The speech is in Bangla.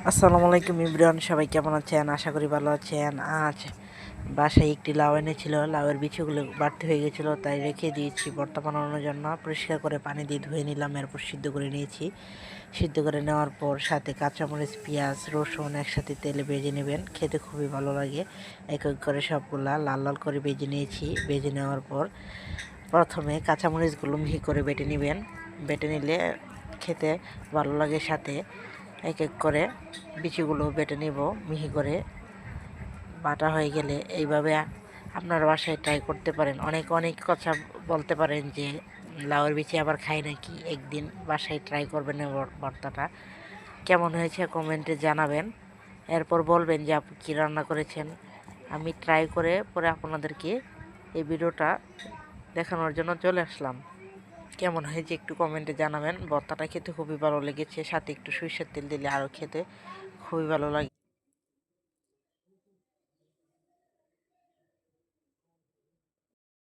আসসালামু আলাইকুম ইমরান, সবাই কেমন আছেন? আশা করি ভালো আছেন। আজ বাসায় একটি লাউ এনেছিল, লাউয়ের বিচিগুলো বাড়তি হয়ে গেছিলো, তাই রেখে দিয়েছি ভর্তা বানানোর জন্য। পরিষ্কার করে পানি দিয়ে ধুয়ে নিলাম, এরপর সিদ্ধ করে নিয়েছি। সিদ্ধ করে নেওয়ার পর সাথে কাঁচামরিচ, পেঁয়াজ, রসুন একসাথে তেলে ভেজে নেবেন, খেতে খুবই ভালো লাগে। এক এক করে সবগুলা লাল লাল করে ভেজে নিয়েছি। ভেজে নেওয়ার পর প্রথমে কাঁচামরিচগুলো মিহি করে বেটে নেবেন। বেটে নিলে খেতে ভালো লাগে। সাথে এক এক করে বিচিগুলো বেটে নিব মিহি করে। বাটা হয়ে গেলে এইভাবে আপনার বাসায় ট্রাই করতে পারেন। অনেক অনেক কথা বলতে পারেন যে লাউয়ের বিচি আবার খাই নাকি, একদিন বাসায় ট্রাই করবেন এই ভর্তাটা। কেমন হয়েছে কমেন্টে জানাবেন। এরপর বলবেন যে আপনি কী রান্না করেছেন। আমি ট্রাই করে পরে আপনাদেরকে এই ভিডিওটা দেখানোর জন্য চলে আসলাম। কেমন হয়েছে একটু কমেন্টে জানাবেন। ভর্তাটা খেতে খুবই ভালো লেগেছে, সাথে একটু সরিষার তেল দিলে আরও খেতে খুবই ভালো লাগে।